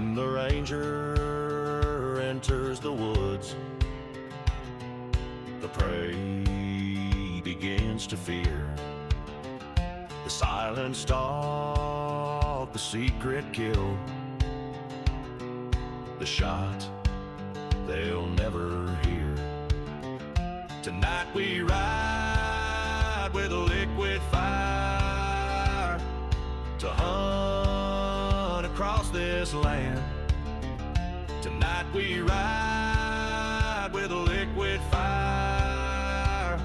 When the ranger enters the woods, the prey begins to fear. The silent stalk, the secret kill, the shot they'll never hear. Tonight we ride with a liquid fire to hunt across this land. Tonight we ride with a liquid fire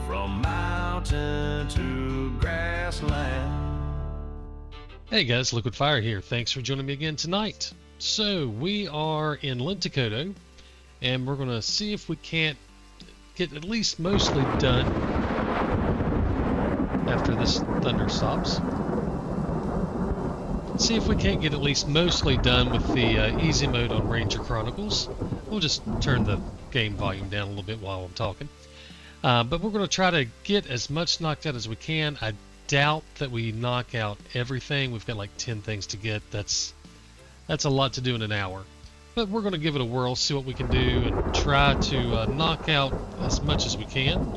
from mountain to grassland. Hey guys, Liquid Fire here. Thanks for joining me again tonight. So we are in Lintukoto, and we're going to see if we can't get at least mostly done after this thunder stops. See if we can't get at least mostly done with the easy mode on Ranger Chronicles. We'll just turn the game volume down a little bit while I'm talking. But we're going to try to get as much knocked out as we can. I doubt that we knock out everything. We've got like 10 things to get. That's a lot to do in an hour. But we're going to give it a whirl, see what we can do, and try to knock out as much as we can.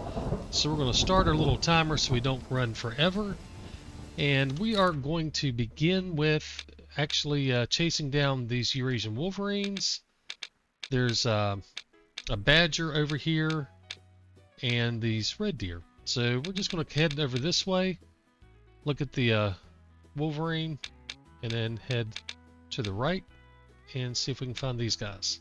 So we're going to start our little timer so we don't run forever. And we are going to begin with actually chasing down these Eurasian Wolverines. There's a badger over here and these red deer. So we're just going to head over this way, look at the Wolverine, and then head to the right and see if we can find these guys.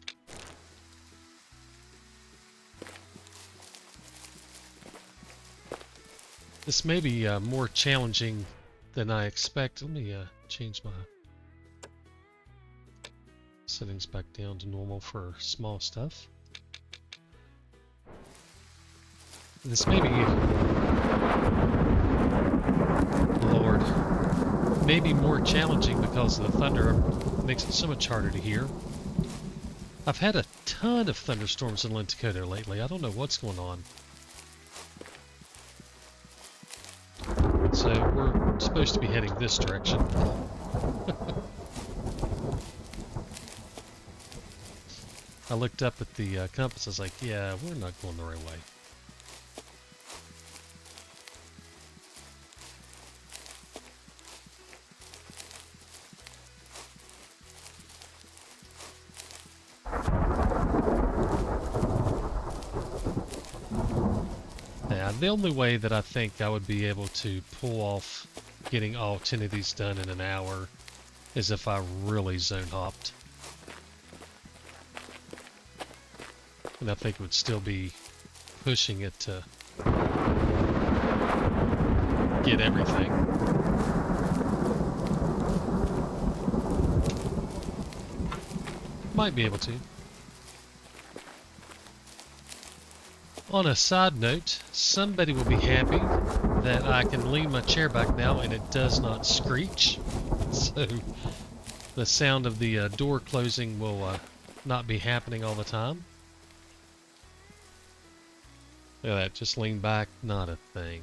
This may be more challenging than I expect. Let me change my settings back down to normal for small stuff. This may be, Lord, may be more challenging because of the thunder. Makes it so much harder to hear. I've had a ton of thunderstorms in Lintukoto lately. I don't know what's going on. So we're supposed to be heading this direction. I looked up at the compass. I was like, yeah, we're not going the right way. The only way that I think I would be able to pull off getting all 10 of these done in an hour is if I really zone hopped. And I think it would still be pushing it to get everything. Might be able to. On a side note, somebody will be happy that I can lean my chair back now and it does not screech. So the sound of the door closing will not be happening all the time. Look at that, just lean back, not a thing.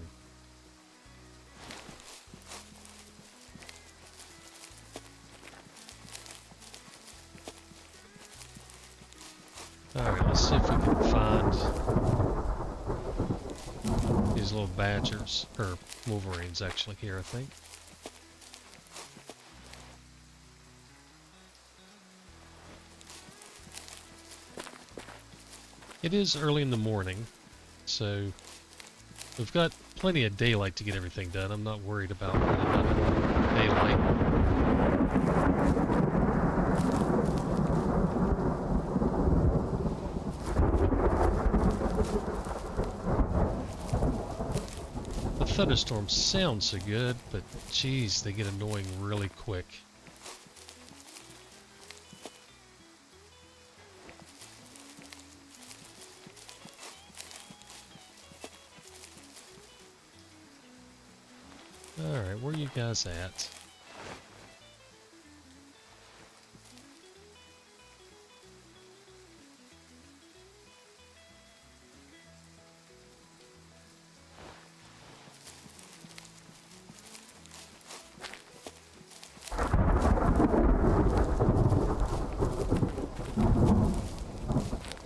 Alright, let's see if we can find these little badgers, or Wolverines actually here, I think. It is early in the morning, so we've got plenty of daylight to get everything done. I'm not worried about running out of daylight. Thunderstorms sound so good, but geez, they get annoying really quick. Alright, where are you guys at?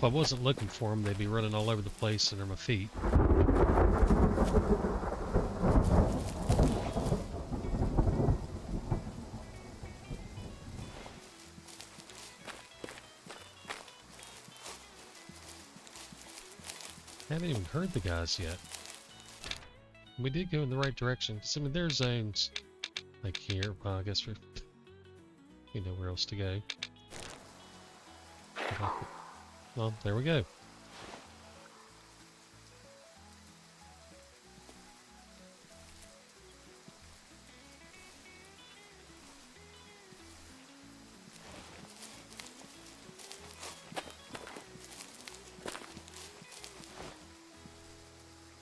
If I wasn't looking for them, they'd be running all over the place under my feet. Haven't even heard the guys yet. We did go in the right direction. 'Cause, I mean, there's zones like here. Well, I guess we know where else to go. Well, there we go. Of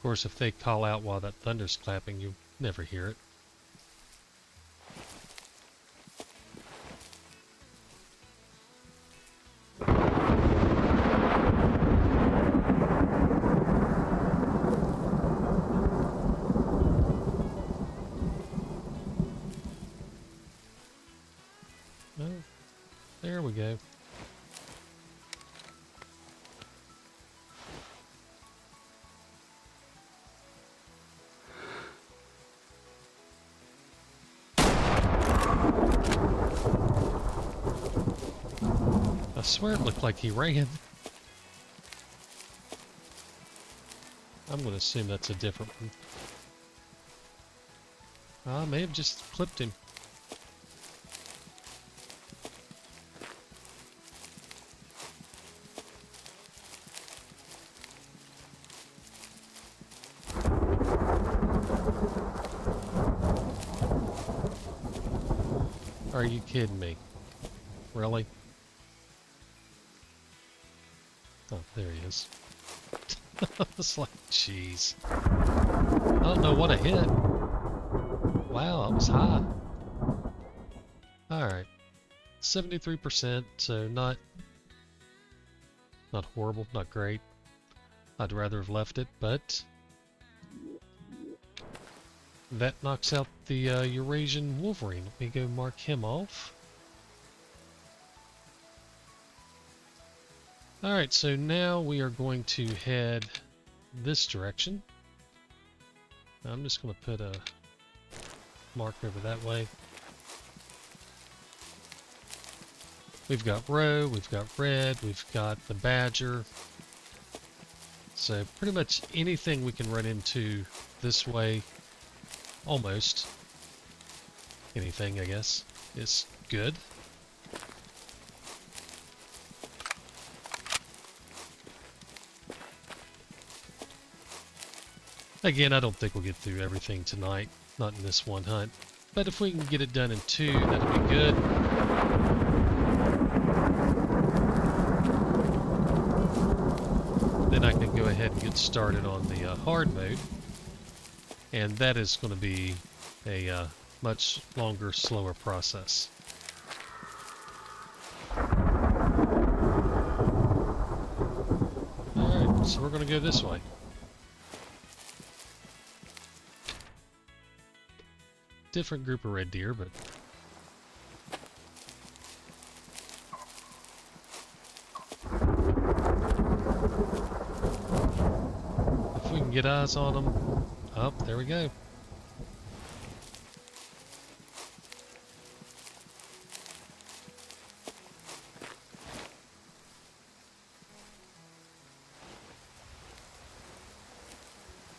course, if they call out while that thunder's clapping, you never hear it. Oh, there we go. I swear it looked like he ran. I'm going to assume that's a different one. I may have just clipped him. Are you kidding me? Really? Oh, there he is. It's like, jeez. I don't know what I hit. Wow, that was high. Alright. 73%, so not horrible, not great. I'd rather have left it, but that knocks out the Eurasian Wolverine. Let me go mark him off. Alright, so now we are going to head this direction. I'm just going to put a mark over that way. We've got Roe, we've got Red, we've got the Badger. So pretty much anything we can run into this way, almost anything I guess, is good. Again, I don't think we'll get through everything tonight, not in this one hunt. But if we can get it done in 2, that'll be good. Then I can go ahead and get started on the hard mode. And that is going to be a much longer, slower process. Alright, so we're going to go this way. Different group of red deer, but if we can get eyes on them. Oh, there we go.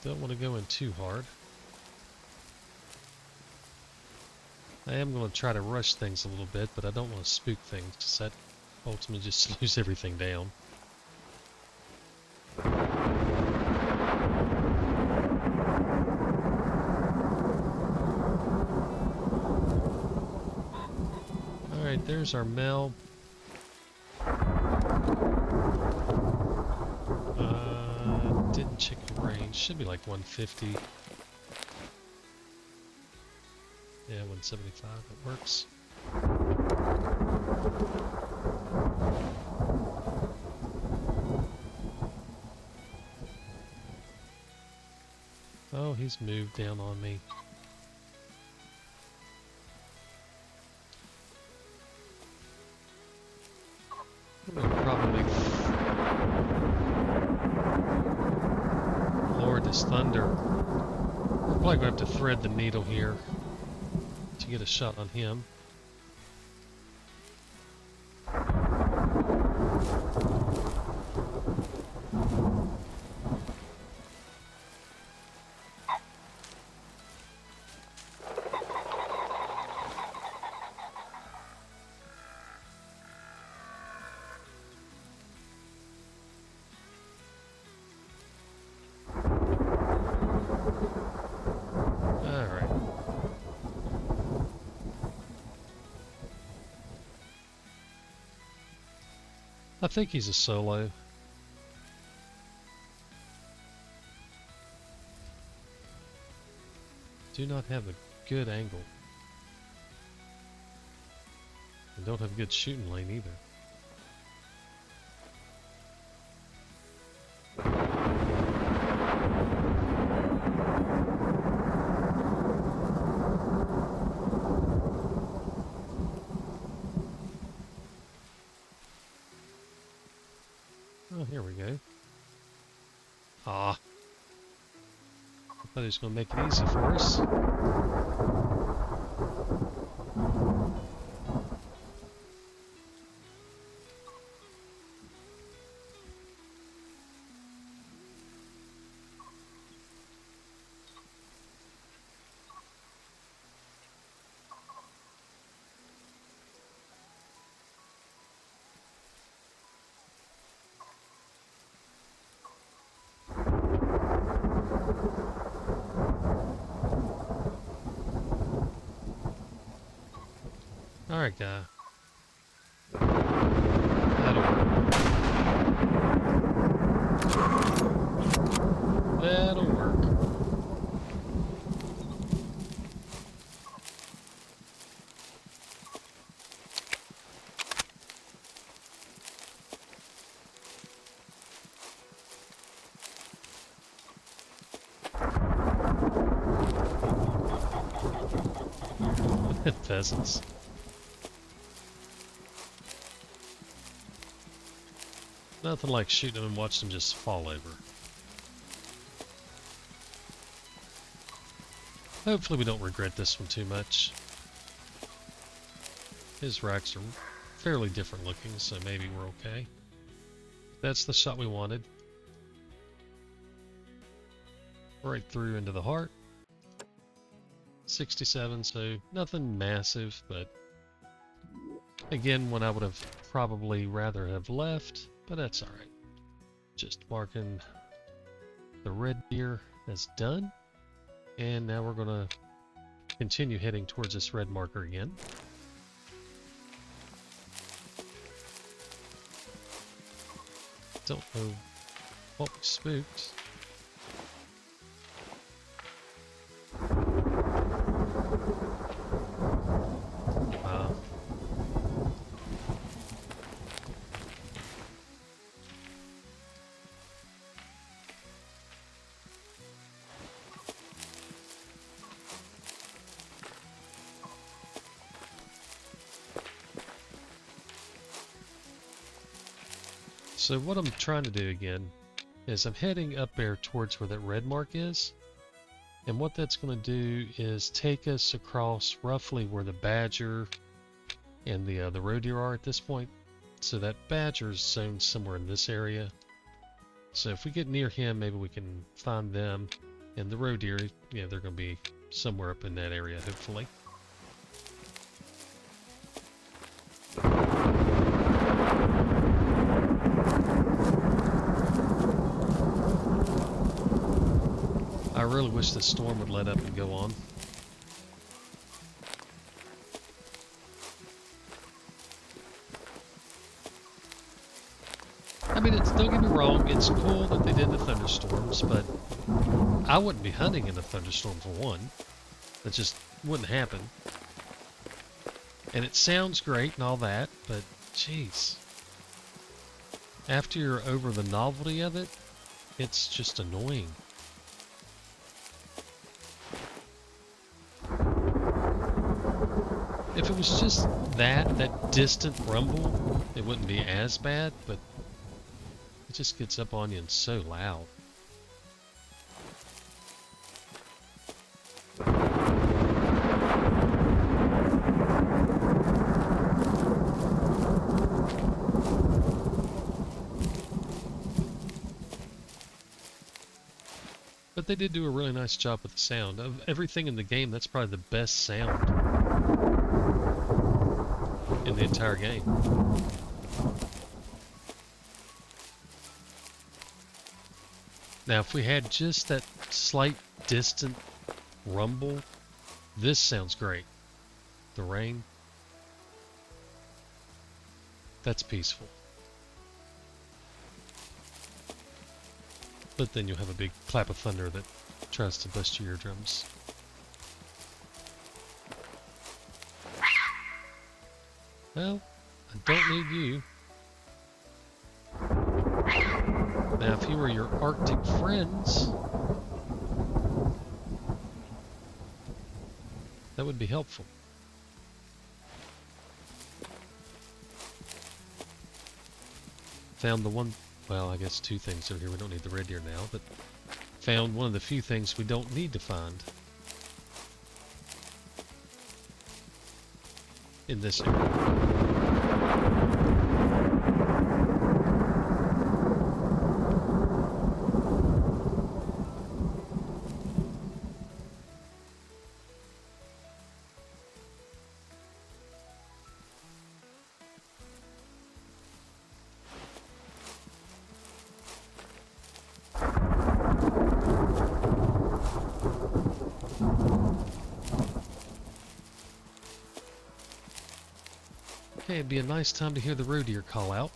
Don't want to go in too hard. I am going to try to rush things a little bit, but I don't want to spook things, because that ultimately just slows everything down. Alright, there's our male. Didn't check the range. Should be like 150. Yeah, 175, it works. Oh, he's moved down on me. I'm gonna probably this thunder. We're probably going to have to thread the needle here to get a shot on him. I think he's a solo. Do not have a good angle. And don't have a good shooting lane either. Oh, here we go. Ah. I thought he was going to make it easy for us. Alright, guy. That'll work. That'll work. Peasants. Nothing like shooting them and watching them just fall over. Hopefully we don't regret this one too much. His racks are fairly different looking, so maybe we're okay. That's the shot we wanted. Right through into the heart. 67, so nothing massive, but again, one I would have probably rather have left, but that's alright. Just marking the red deer as done, and now we're going to continue heading towards this red marker again. Don't know what we spooked. So what I'm trying to do again is I'm heading up there towards where that red mark is, and what that's going to do is take us across roughly where the badger and the roe deer are at this point. So that badger's zoned somewhere in this area. So if we get near him, maybe we can find them, and the roe deer, yeah, they're going to be somewhere up in that area, hopefully. I really wish the storm would let up and go on. I mean, don't get me wrong, it's cool that they did the thunderstorms, but I wouldn't be hunting in a thunderstorm for one. That just wouldn't happen. And it sounds great and all that, but jeez. After you're over the novelty of it, it's just annoying. If it was just that distant rumble, it wouldn't be as bad, but it just gets up on you and so loud. they did do a really nice job with the sound. Of everything in the game, that's probably the best sound in the entire game. Now, if we had just that slight distant rumble, this sounds great. The rain, that's peaceful. But then you'll have a big clap of thunder that tries to bust your eardrums. Well, I don't need you. Now, if you were your Arctic friends, that would be helpful. Found the one, well, I guess two things over here. We don't need the red deer now, but found one of the few things we don't need to find in this area. Okay, it'd be a nice time to hear the roe deer call out.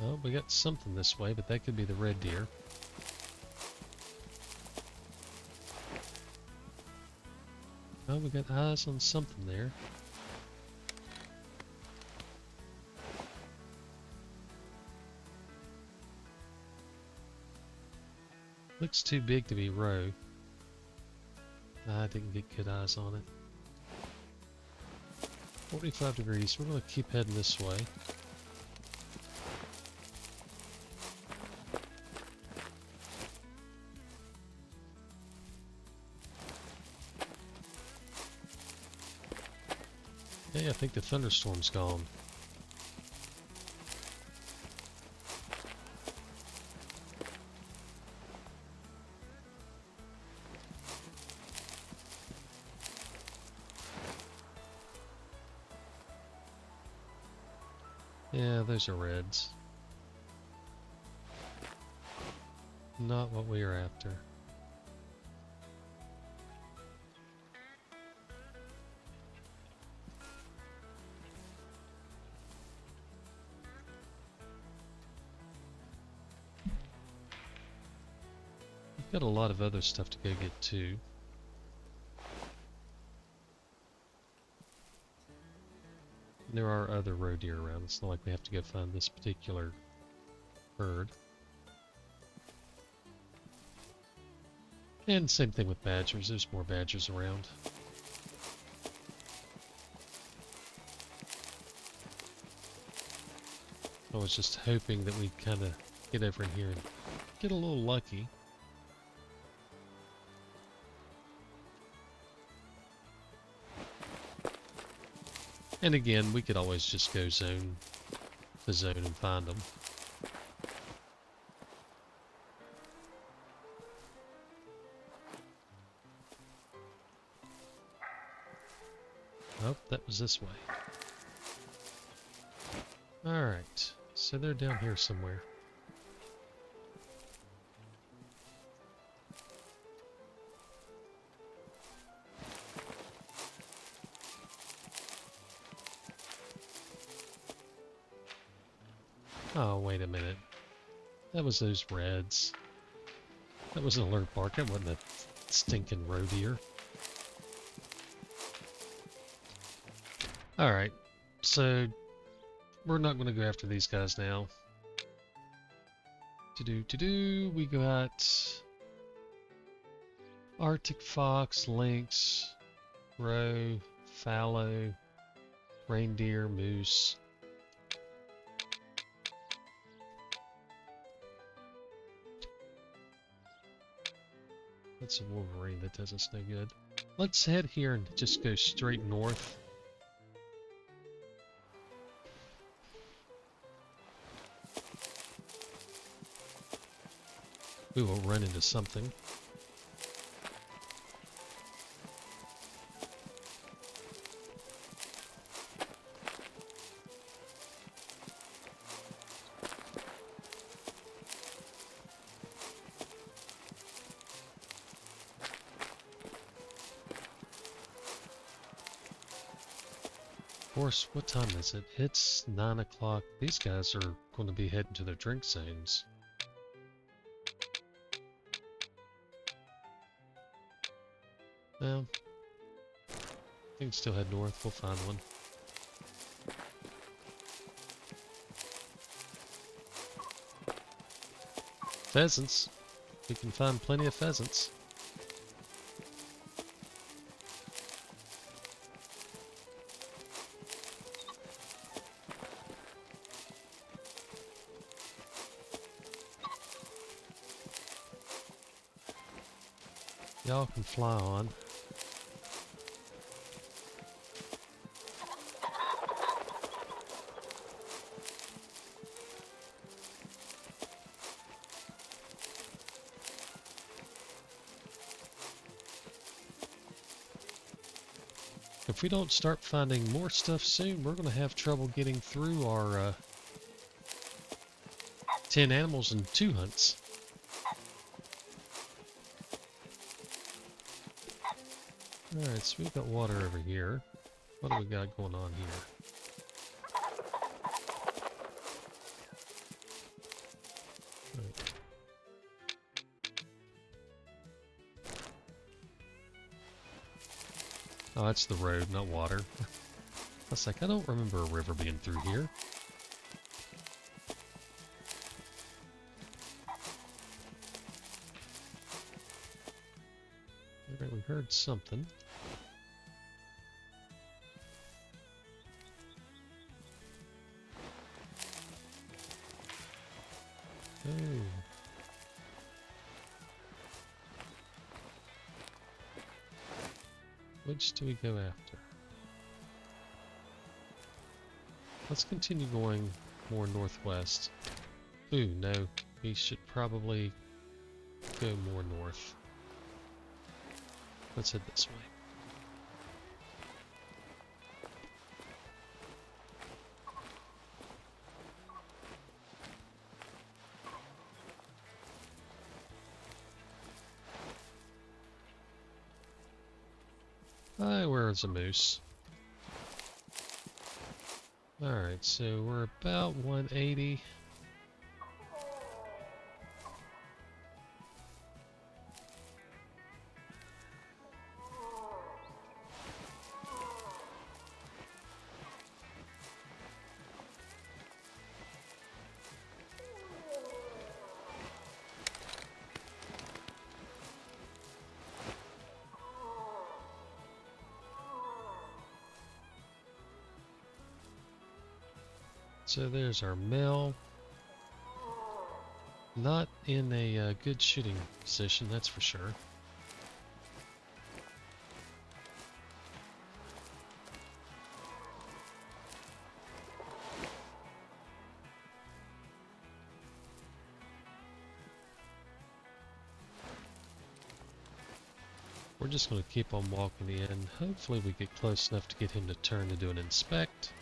Oh, we got something this way, but that could be the red deer. Oh, we got eyes on something there. Looks too big to be roe. I didn't get good eyes on it. 45 degrees. We're going to keep heading this way. Hey, I think the thunderstorm's gone. Yeah, those are reds. Not what we are after. We've got a lot of other stuff to go get too. There are other roe deer around. It's not like we have to go find this particular herd. And same thing with badgers. There's more badgers around. I was just hoping that we'd kind of get over in here and get a little lucky. And again, we could always just go zone to zone and find them. Oh, that was this way. Alright, so they're down here somewhere. Oh, wait a minute. That was those reds. That was an alert bark. That wasn't a stinking roe deer. Alright, so we're not going to go after these guys now. We got Arctic fox, lynx, roe, fallow, reindeer, moose. That's a Wolverine that does us no good. let's head here and just go straight north. We will run into something. Of course, what time is it? It's 9 o'clock. These guys are going to be heading to their drink zones. Well, we can still head north. We'll find one. Pheasants. We can find plenty of pheasants. Y'all can fly on. If we don't start finding more stuff soon, we're going to have trouble getting through our 10 animals and 2 hunts. Alright, so we've got water over here. What do we got going on here? Right. Oh, that's the road, not water. I was like, I don't remember a river being through here. Alright, we heard something. Oh. Which do we go after? Let's continue going more northwest. Ooh, no. We should probably go more north. Let's head this way. Where's a moose? Alright, so we're about 180. So there's our male. Not in a good shooting position, that's for sure. We're just going to keep on walking in. Hopefully we get close enough to get him to turn to do an inspect.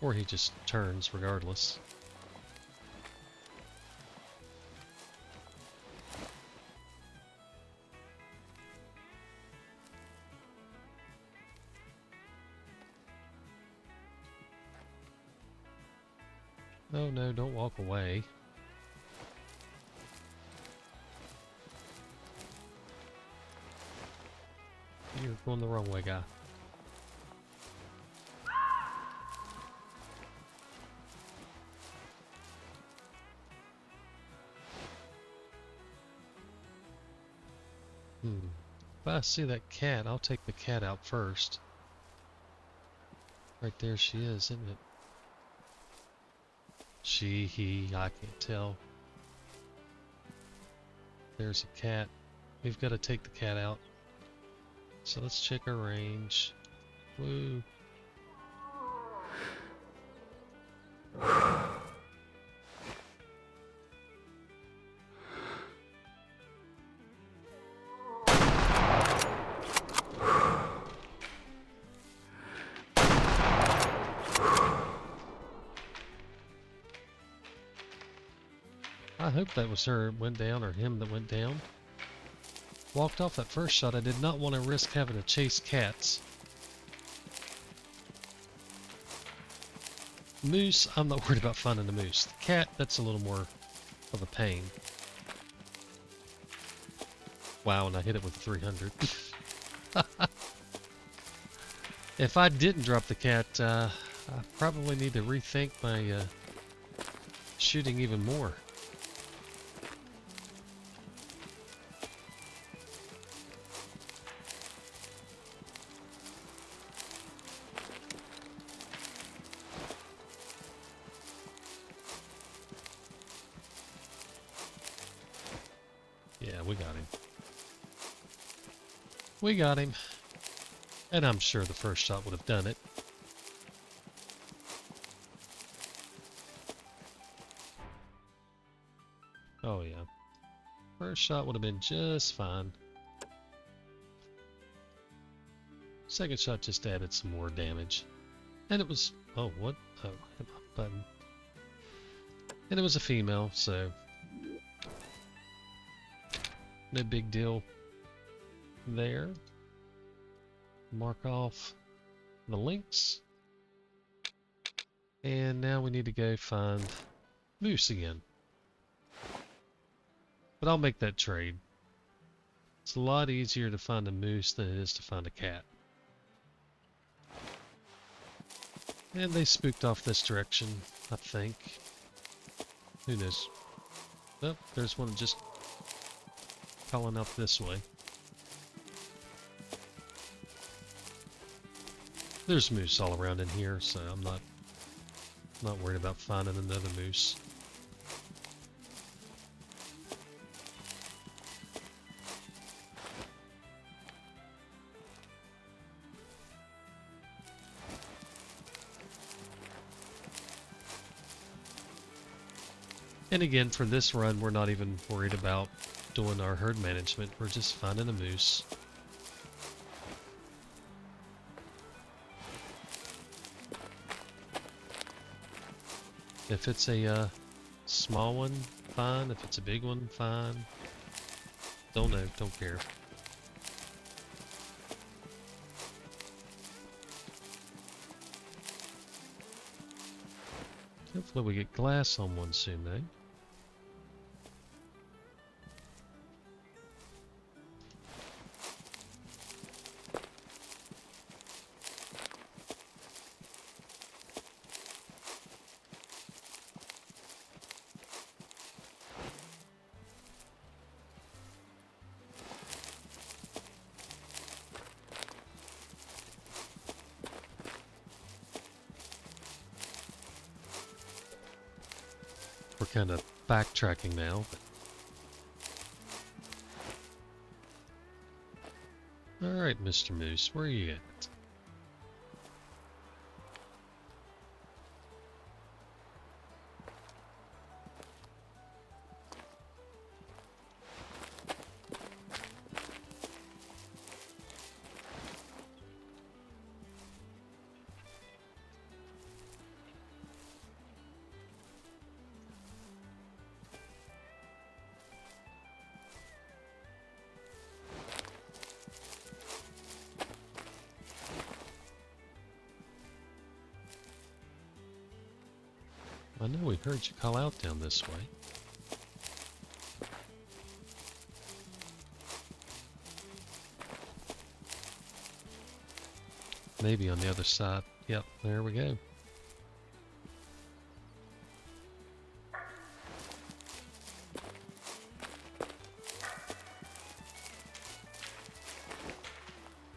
Or he just turns regardless. Oh no, don't walk away. You're going the wrong way, guy. If I see that cat, I'll take the cat out first. Right there she is, isn't it? She, he, I can't tell. there's a cat. We've got to take the cat out. So let's check our range. Woo. I hope that was her that went down or him that went down. Walked off that first shot. I did not want to risk having to chase cats. Moose, I'm not worried about finding the moose. The cat, that's a little more of a pain. Wow, and I hit it with 300. If I didn't drop the cat, I probably need to rethink my shooting even more. Yeah, we got him. We got him. And I'm sure the first shot would have done it. Oh yeah. First shot would have been just fine. Second shot just added some more damage. And it was... Oh, what? Oh, hit my button. And it was a female, so... No big deal there. Mark off the Lynx. And now we need to go find moose again. But I'll make that trade. It's a lot easier to find a moose than it is to find a cat. And they spooked off this direction, I think. Who knows? Oh, there's one just calling out this way. There's moose all around in here, so I'm not worried about finding another moose. And again, for this run, we're not even worried about doing our herd management. We're just finding a moose. If it's a small one, fine. If it's a big one, fine. Don't know, don't care. Hopefully we get glass on one soon, though. We're kind of backtracking now. Alright, Mr. Moose, where are you at? I know we heard you call out down this way. Maybe on the other side. Yep, there we go.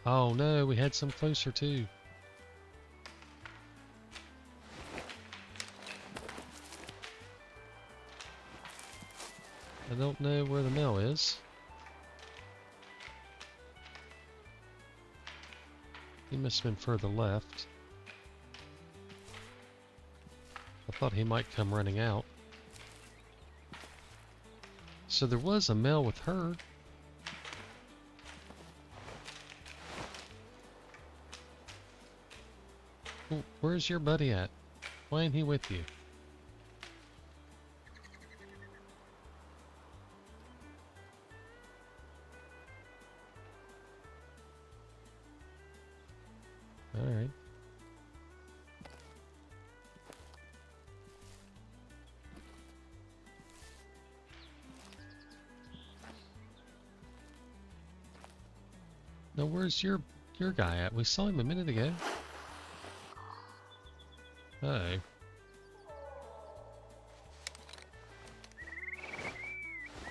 Oh no, we had some closer too. I don't know where the male is. He must have been further left. I thought he might come running out. So there was a male with her. Where's your buddy at? Why ain't he with you? Alright. Now where's your guy at? We saw him a minute ago. Oh.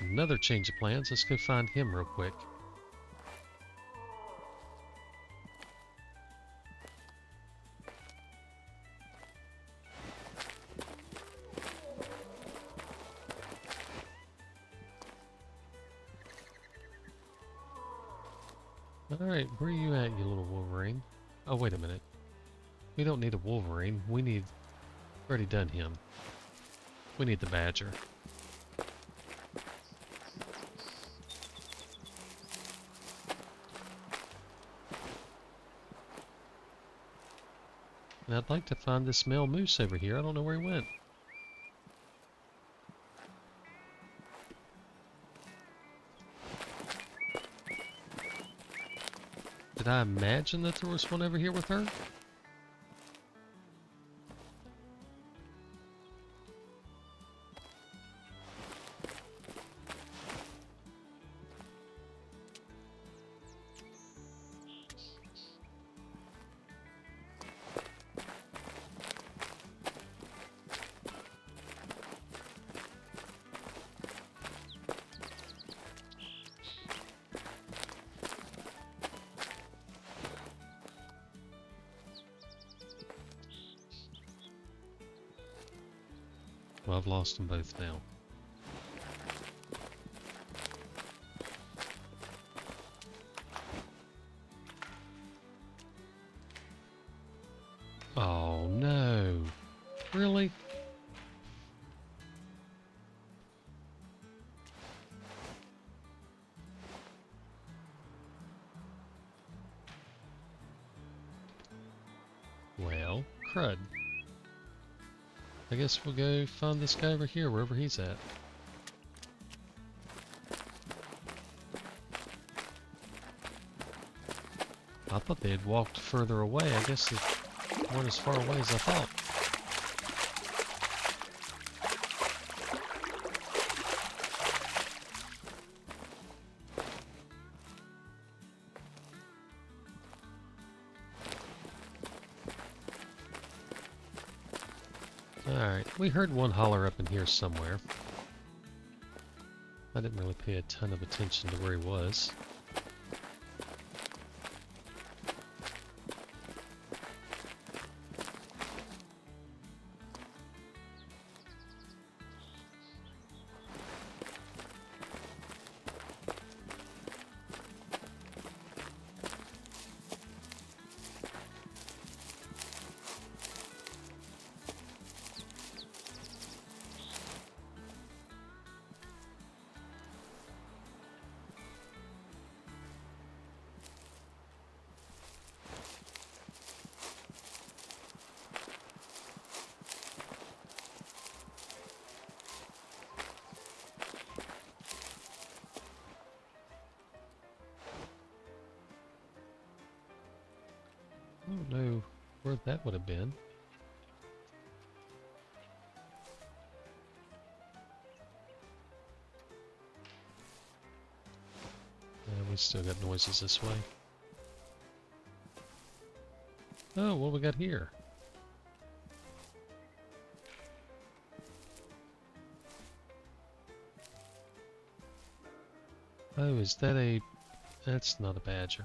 Another change of plans. Let's go find him real quick. Alright, where are you at, you little Wolverine? Oh, wait a minute. We don't need a Wolverine. We need... already done him. We need the Badger. And I'd like to find this male moose over here. I don't know where he went. Did I imagine that there was one over here with her? Well, I've lost them both now. Oh no. Really? Well, crud. I guess we'll go find this guy over here, wherever he's at. I thought they had walked further away. I guess they weren't as far away as I thought. Alright, we heard one holler up in here somewhere. I didn't really pay a ton of attention to where he was. I don't know where that would have been. We still got noises this way. Oh, what we got here? Oh, is that a... That's not a badger.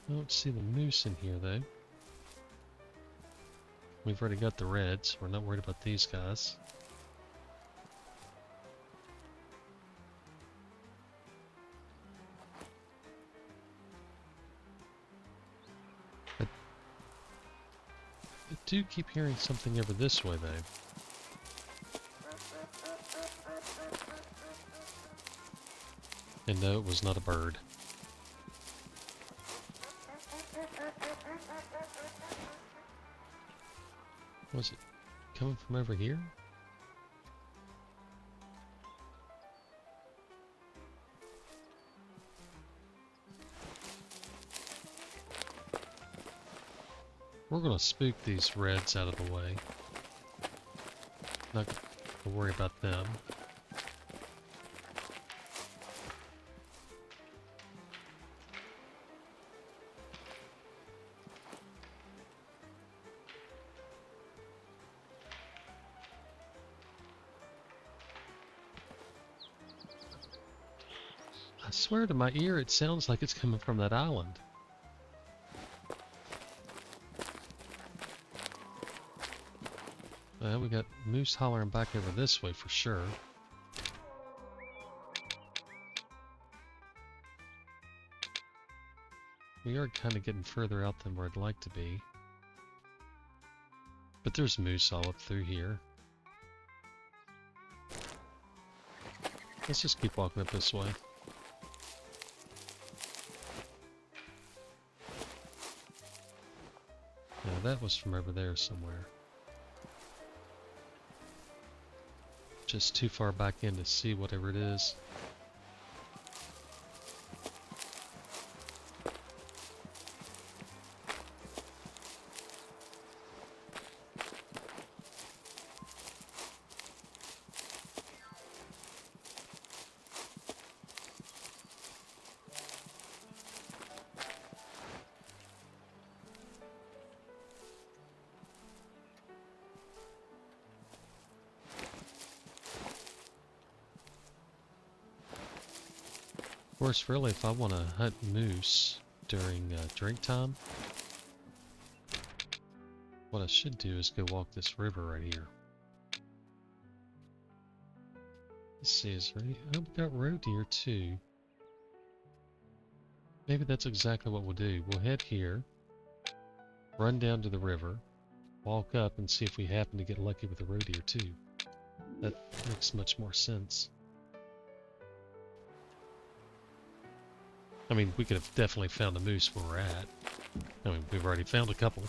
I don't see the moose in here, though. We've already got the reds. We're not worried about these guys. I do keep hearing something over this way, though. And no, it was not a bird. Was it coming from over here? We're gonna spook these reds out of the way. Not gonna worry about them. I swear to my ear, it sounds like it's coming from that island. Well, we got moose hollering back over this way for sure. We are kind of getting further out than where I'd like to be. But there's moose all up through here. Let's just keep walking up this way. Now that was from over there somewhere. Just too far back in to see whatever it is. Of course, really, if I want to hunt moose during drink time, what I should do is go walk this river right here. Let's see, is there any... Oh, we got roe deer too. Maybe that's exactly what we'll do. We'll head here, run down to the river, walk up and see if we happen to get lucky with a roe deer too. That makes much more sense. I mean, we could have definitely found a moose where we're at. I mean, we've already found a couple.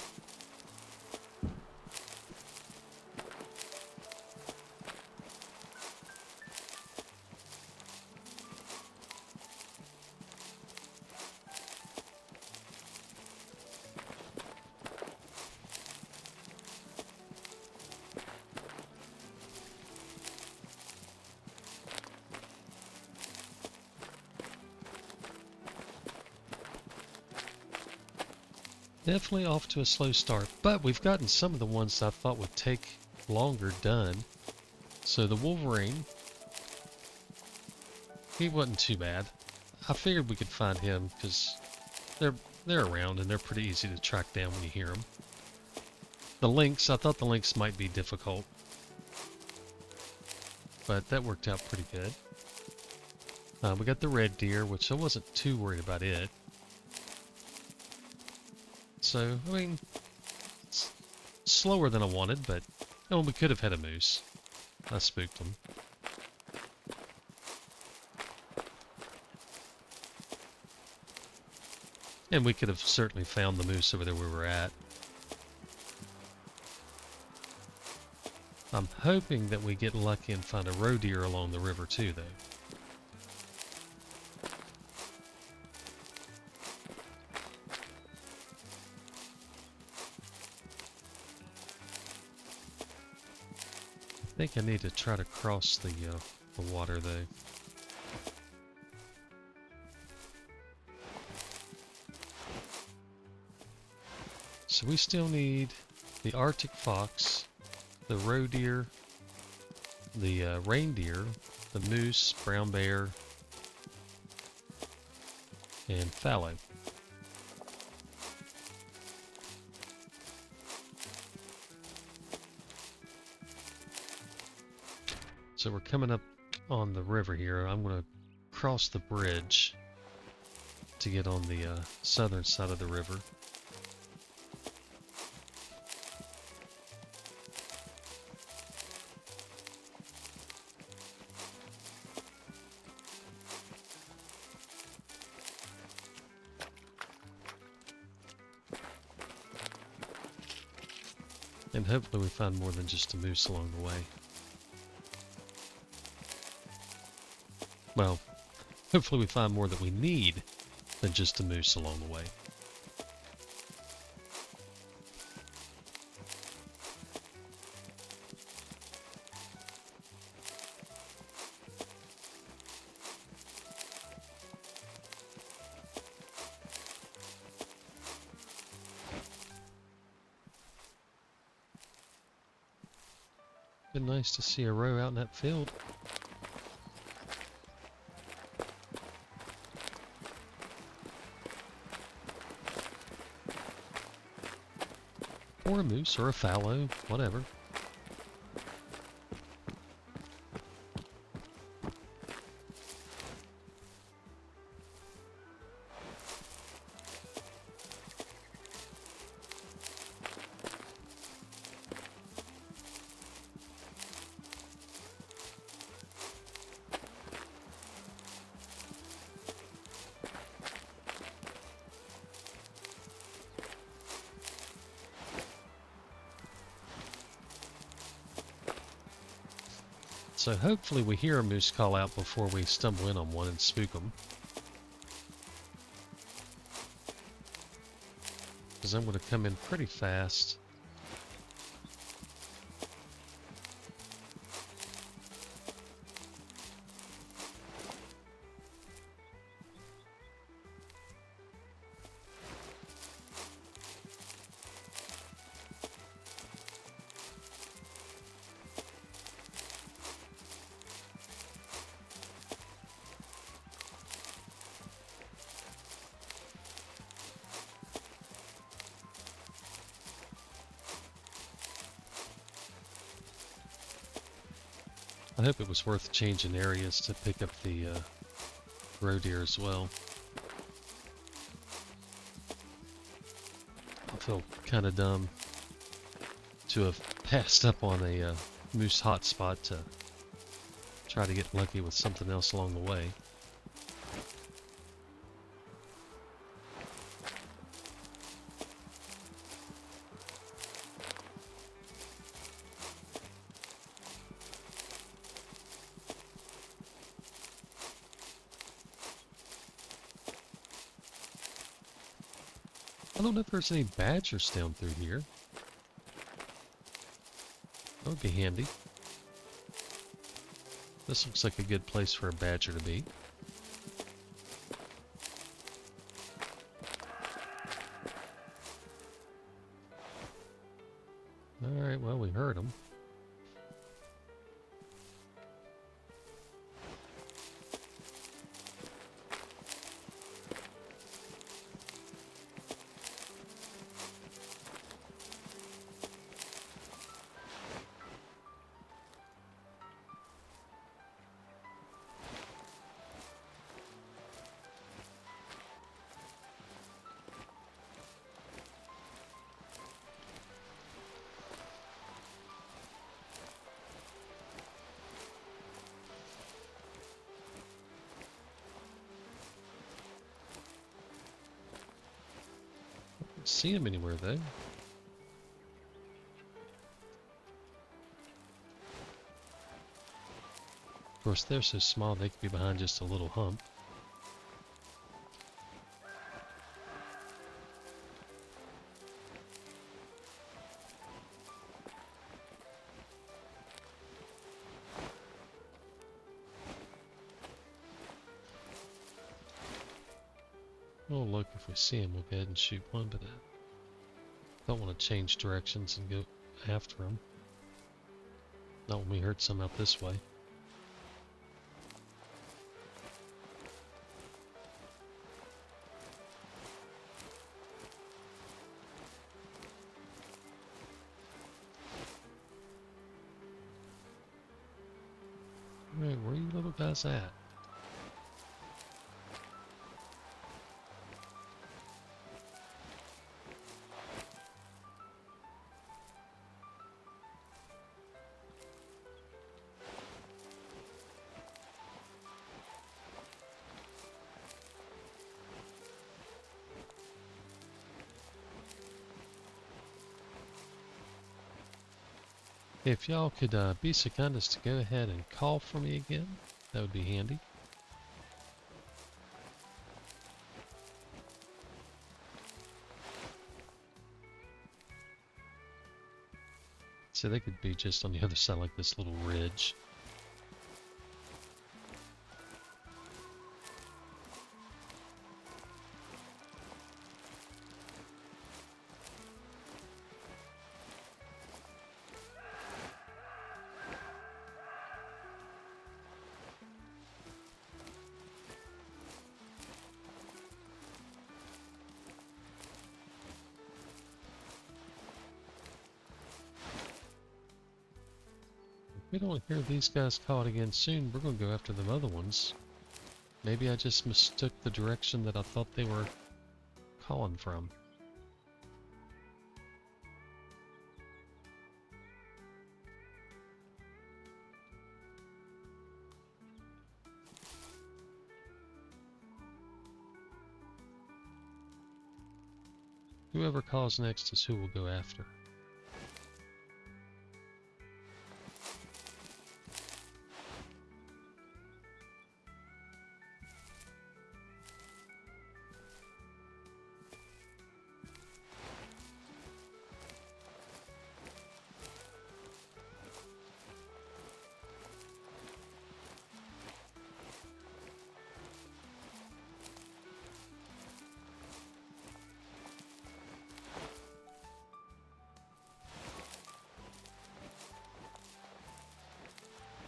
Definitely off to a slow start, but we've gotten some of the ones I thought would take longer done. So the Wolverine, he wasn't too bad. I figured we could find him because they're around and they're pretty easy to track down when you hear them. The Lynx, I thought the Lynx might be difficult, but that worked out pretty good. We got the red deer, which I wasn't too worried about it. So, I mean, it's slower than I wanted, but oh, we could have had a moose. I spooked them. And we could have certainly found the moose over there where we're at. I'm hoping that we get lucky and find a roe deer along the river too, though. I think I need to try to cross the water though. So we still need the Arctic fox, the roe deer, the reindeer, the moose, brown bear, and fallow. So we're coming up on the river here. I'm going to cross the bridge to get on the southern side of the river. And hopefully we find more than just a moose along the way. Well, hopefully we find more that we need than just a moose along the way. Been nice to see a row out in that field. Or a moose, or a fallow, whatever. So hopefully we hear a moose call out before we stumble in on one and spook them. Because I'm going to come in pretty fast. I hope it was worth changing areas to pick up the roe deer as well. I feel kind of dumb to have passed up on a moose hotspot to try to get lucky with something else along the way. I don't know if there's any badgers down through here. That would be handy. This looks like a good place for a badger to be. Alright, well, we heard them. See them anywhere though. Of course, they're so small they could be behind just a little hump. Oh look, if we see him, we'll go ahead and shoot one, but I don't want to change directions and go after him. Not when we heard some out this way. Alright, where are you little guys at? If y'all could be so kind as to go ahead and call for me again, that would be handy. So they could be just on the other side like this little ridge. If we don't hear these guys caught again soon, we're going to go after them other ones. Maybe I just mistook the direction that I thought they were calling from. Whoever calls next is who we'll go after.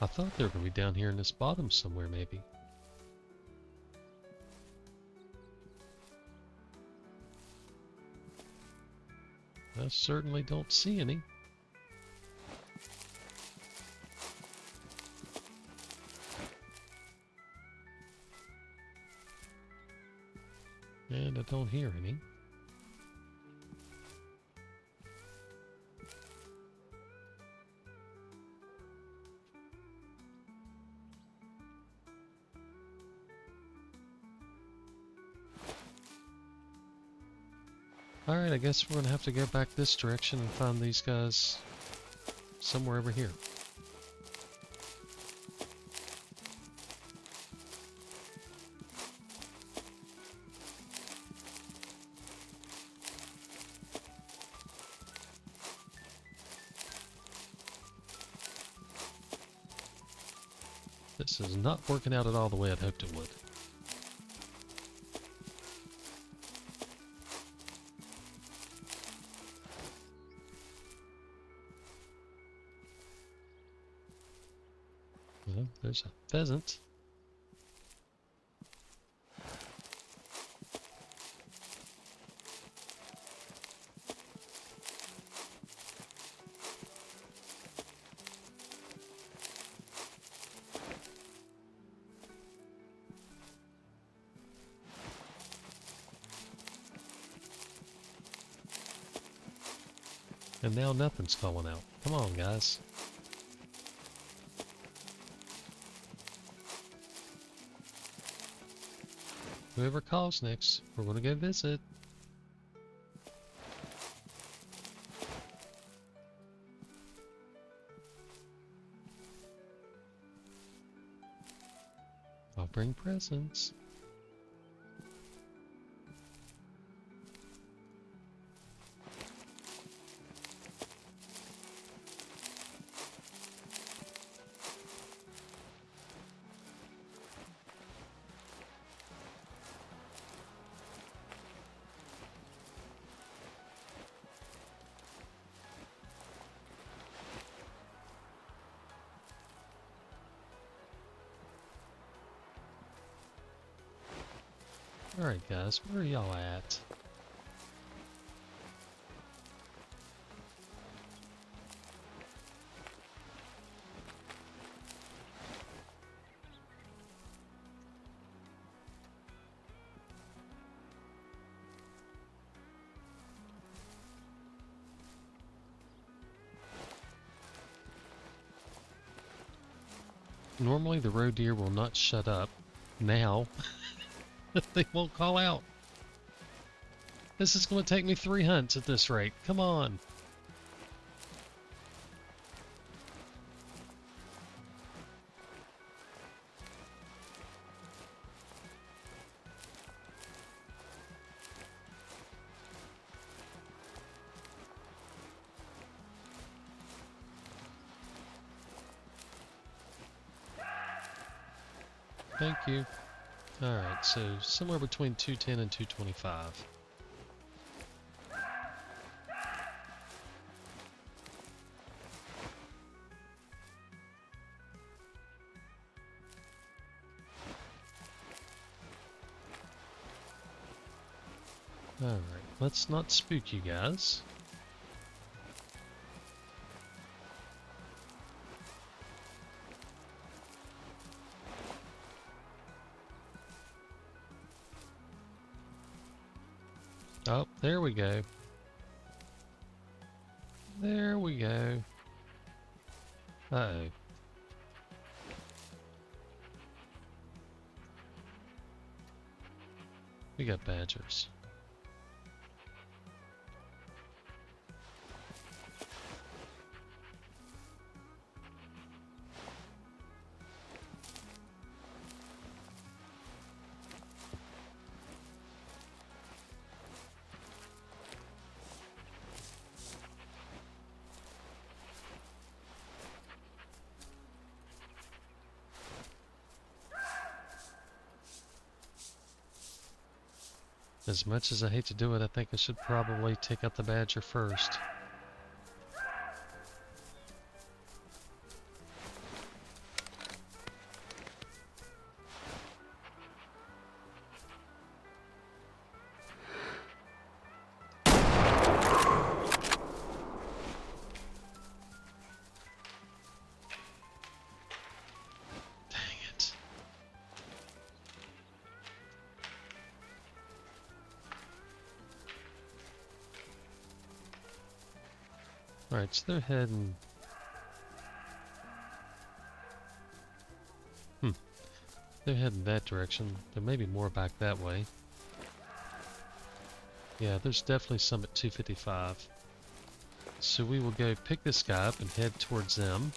I thought they were going to be down here in this bottom somewhere, maybe. I certainly don't see any. And I don't hear any. Alright, I guess we're going to have to go back this direction and find these guys somewhere over here. This is not working out at all the way I'd hoped it would. Well, there's a pheasant. And now nothing's calling out. Come on, guys. Whoever calls next, we're going to go visit. I'll bring presents. Alright guys, where are y'all at? Normally the roe deer will not shut up. Now, they won't call out. This is going to take me 3 hunts at this rate. Come on. Thank you. Alright, so somewhere between 210 and 225. Alright, let's not spook you guys. Oh, there we go. There we go. Uh-oh. We got badgers. As much as I hate to do it, I think I should probably take out the badger first. Dang it. Alright, so they're heading... They're heading that direction. There may be more back that way. Yeah, there's definitely some at 255. So we will go pick this guy up and head towards them.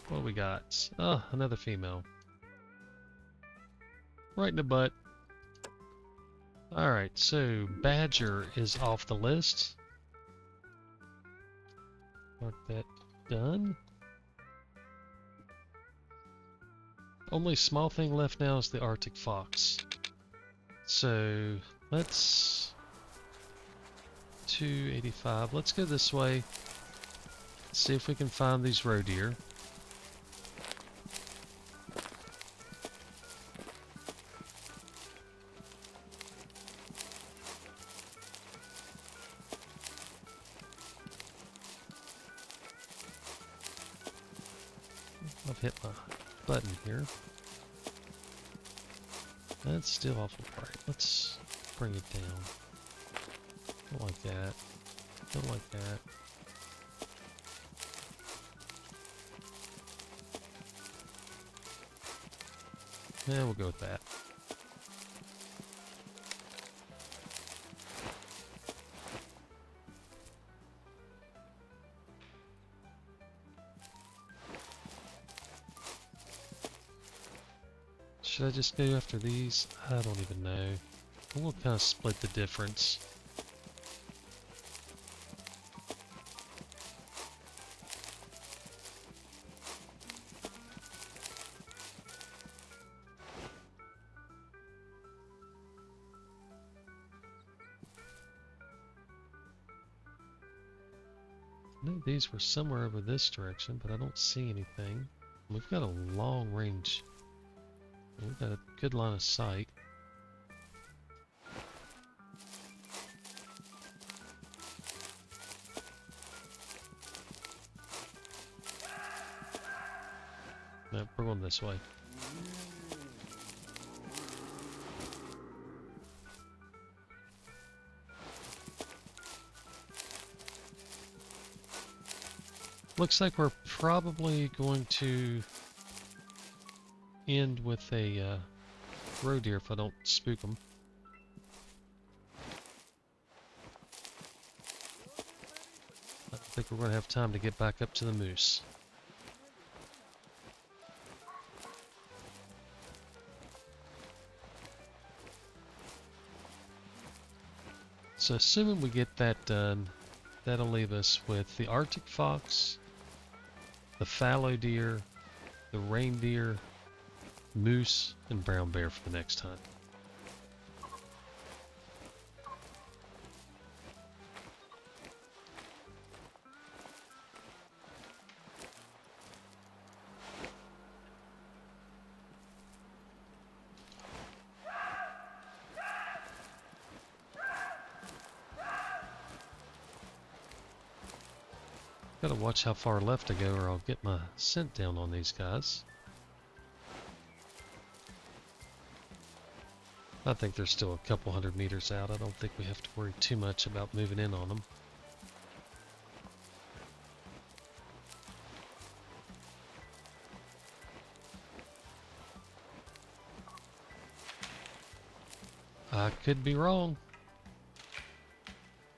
What do we got? Oh, another female. Right in the butt. Alright, so badger is off the list. Mark that done. Only small thing left now is the Arctic fox. So let's 285. Let's go this way. See if we can find these roe deer. I've hit my button here. That's still awful bright. Let's bring it down. Don't like that. Don't like that. Yeah, we'll go with that. Should I just go after these? I don't even know. We'll kind of split the difference. I know these were somewhere over this direction, but I don't see anything. We've got a long range. We've got a good line of sight. Nope, we're going this way. Looks like we're probably going to end with a roe deer if I don't spook them. I don't think we're going to have time to get back up to the moose. So assuming we get that done, that'll leave us with the Arctic fox, the fallow deer, the reindeer, moose, and brown bear for the next hunt. Gotta watch how far left I go or I'll get my scent down on these guys. I think they're still a couple 100 meters out. I don't think we have to worry too much about moving in on them. I could be wrong.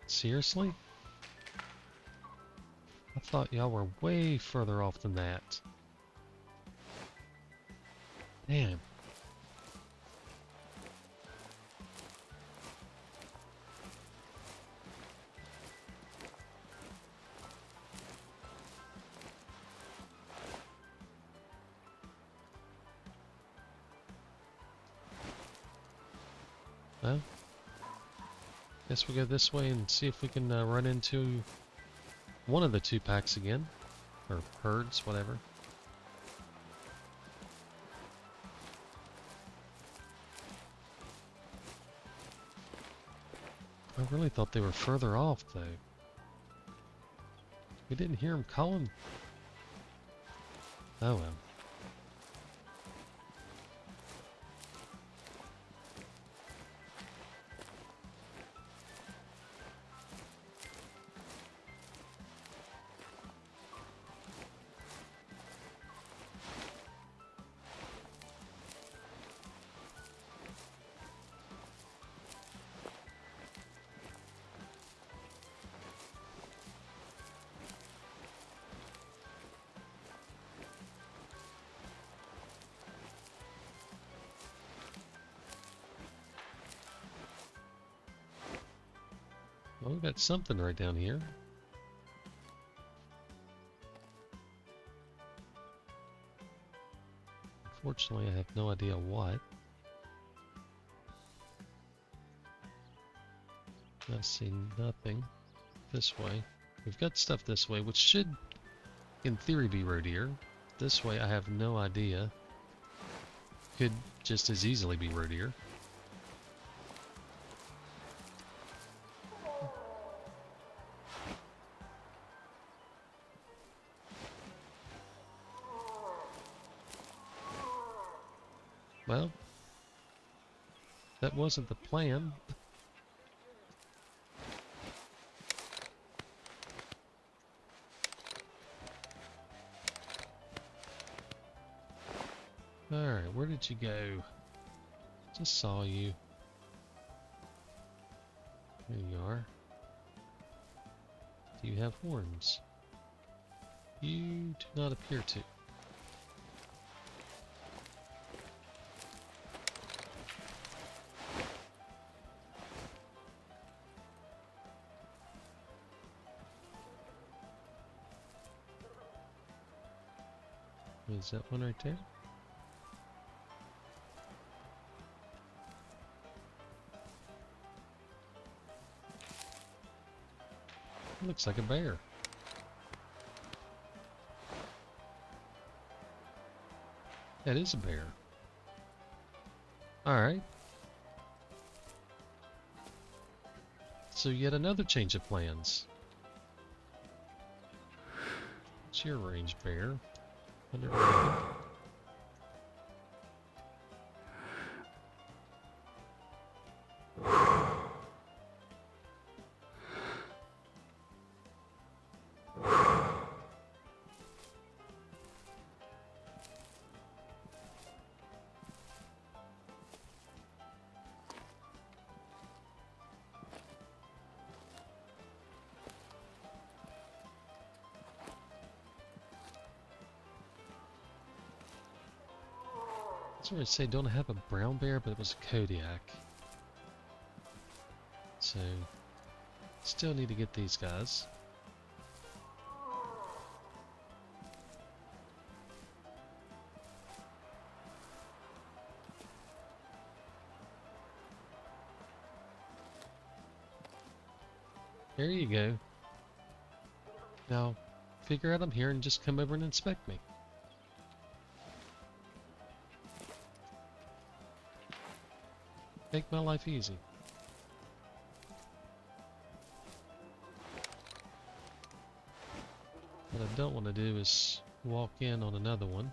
Seriously? I thought y'all were way further off than that. Damn. Well, guess we go this way and see if we can run into one of the two packs again, or herds, whatever. I really thought they were further off, though. We didn't hear them calling. Oh well. Well, we got something right down here. Unfortunately, I have no idea what. I see nothing this way. We've got stuff this way, which should, in theory, be roe deer. This way, I have no idea. Could just as easily be roe deer. Well, that wasn't the plan. Alright, where did you go? Just saw you. There you are. Do you have horns? You do not appear to. Is that one right there? Looks like a bear. That is a bear. Alright. So yet another change of plans. It's your range bear. 111. That's where I say don't have a brown bear, but it was a Kodiak. So, still need to get these guys. There you go. Now, figure out I'm here and just come over and inspect me. Make my life easy. What I don't want to do is walk in on another one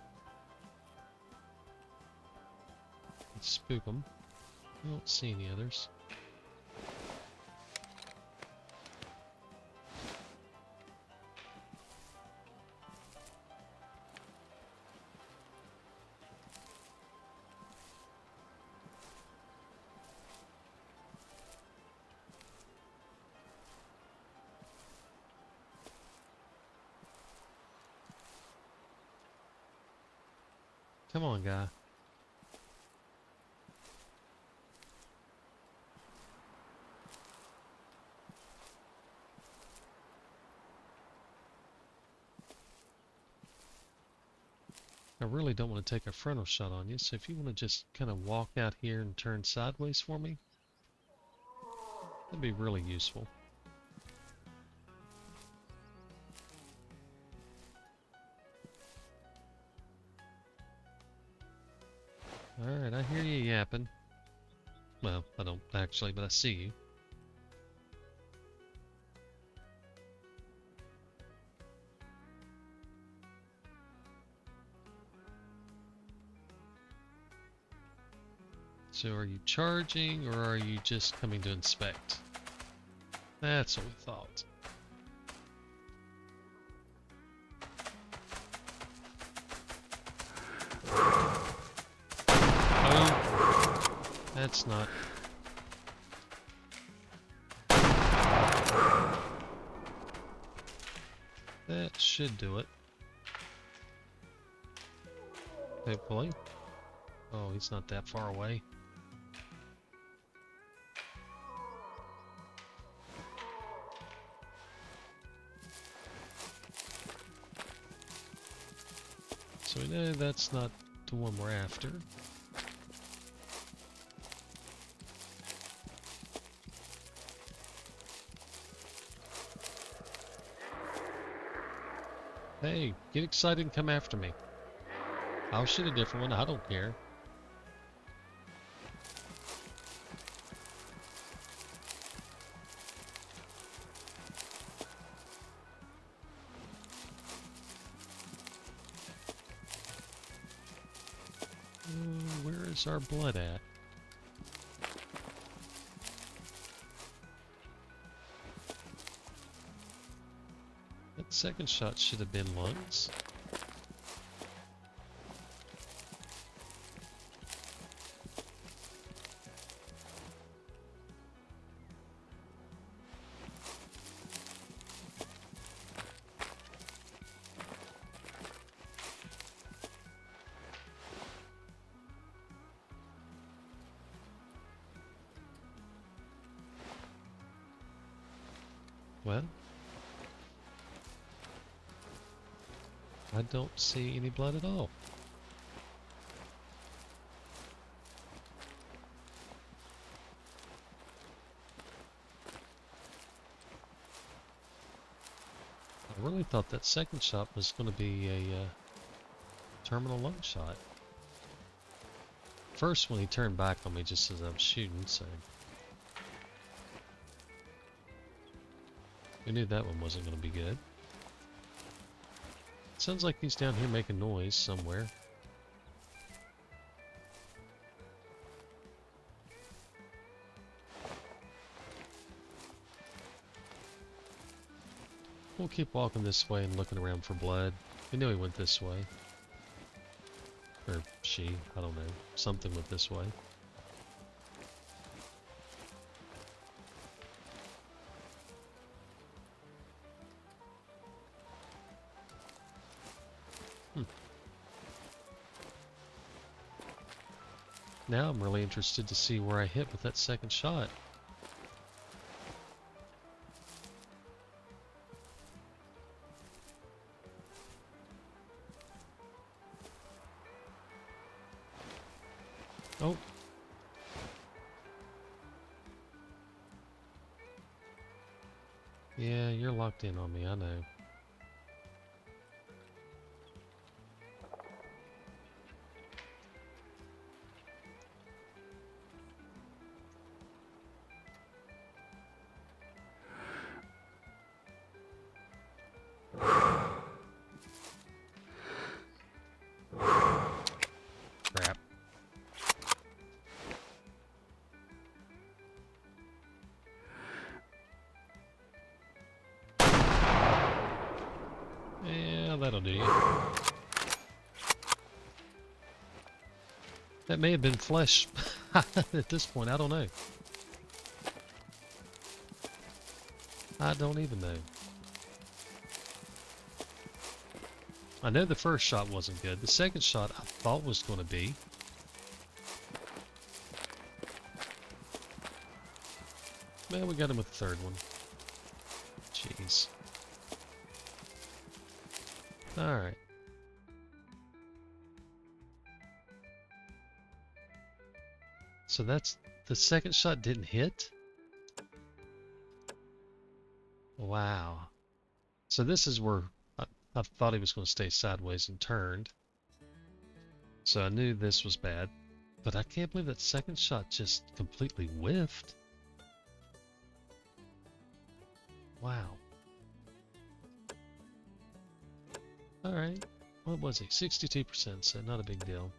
and spook them. I don't see any others. Come on, guy. I really don't want to take a frontal shot on you, so if you want to just kind of walk out here and turn sideways for me, that'd be really useful. Alright, I hear you yapping. Well, I don't actually, but I see you. So are you charging, or are you just coming to inspect? That's what we thought. Oh, that's not... That should do it. Hopefully. Oh, he's not that far away. So we know that's not the one we're after. Hey, get excited and come after me. I'll shoot a different one, I don't care. Where is our blood at? That second shot should have been lungs. Well, I don't see any blood at all. I really thought that second shot was going to be a terminal lung shot. First when he turned back on me just as I was shooting, so... we knew that one wasn't going to be good. Sounds like he's down here making noise somewhere. We'll keep walking this way and looking around for blood. We knew he went this way. Or she, I don't know. Something went this way. Now I'm really interested to see where I hit with that second shot. Oh. Yeah, you're locked in on me, I know. Crap. Yeah, that'll do you. That may have been flesh at this point, I don't know. I don't even know. I know the first shot wasn't good. The second shot I thought was going to be. Well, we got him with the third one. Jeez. Alright. So that's... the second shot didn't hit? Wow. So this is where I thought he was going to stay sideways and turned. So I knew this was bad. But I can't believe that second shot just completely whiffed. Wow. Alright. What was he? 62%, so not a big deal.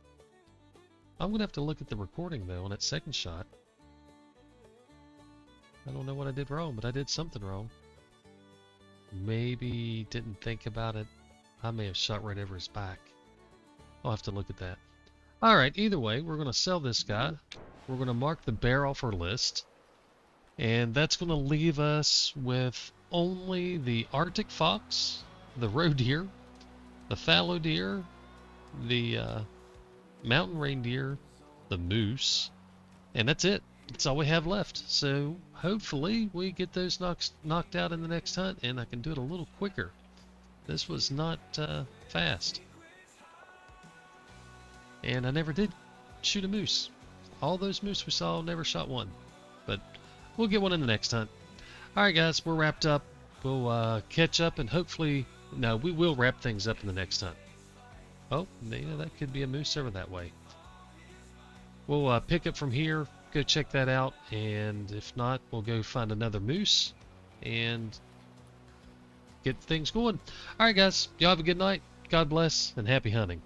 I'm going to have to look at the recording, though, on that second shot. I don't know what I did wrong, but I did something wrong. Maybe didn't think about it. I may have shot right over his back. I'll have to look at that. Alright, either way, we're going to sell this guy. We're going to mark the bear off our list. And that's going to leave us with only the Arctic fox, the roe deer, the fallow deer, the mountain reindeer, the moose, and that's it. That's all we have left. So hopefully we get those knocked out in the next hunt, and I can do it a little quicker. This was not fast. And I never did shoot a moose. All those moose we saw, never shot one. But we'll get one in the next hunt. Alright guys, we're wrapped up. We'll catch up and hopefully... no, we will wrap things up in the next hunt. Oh, yeah, that could be a moose over that way. We'll pick up from here, go check that out, and if not, we'll go find another moose and get things going. Alright guys, y'all have a good night. God bless, and happy hunting.